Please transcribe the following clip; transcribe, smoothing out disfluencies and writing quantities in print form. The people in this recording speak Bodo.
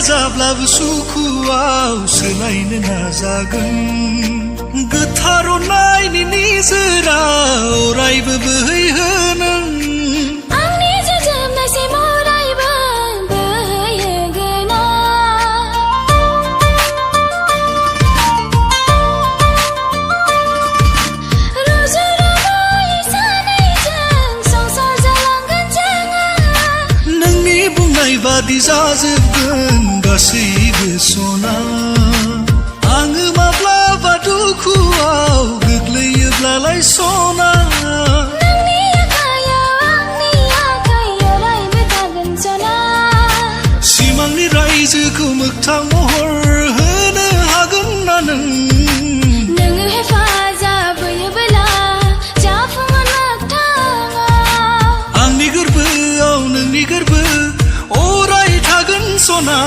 जाब्लाबो सुखुआव सोलायनो नाजागोन गोथार अननायनि निजोरा अरायबो बोहैहोनो आंनि जोजोबनायसिम अरायबो बोहैहोगोन रुजु रुमुयै सानैजों संसार जालांगोन जोङो नोंनि बुंनाय बादि जाजोबगोन गासैबो सना आङो माब्लाबा दुखुआव गोग्लैयोब्लालाय सना नोंनि आखायाव आंनि आखाइ अरायबो थागोन सना सिमांनि रायजोखौ मोगथां महर होनो हागोन ना नोङो हेफाजाब होयोब्ला जाफुंगोन मोगथाङाव आंनि गोरबोआव नोंनि गोरबो अराय थागोन सना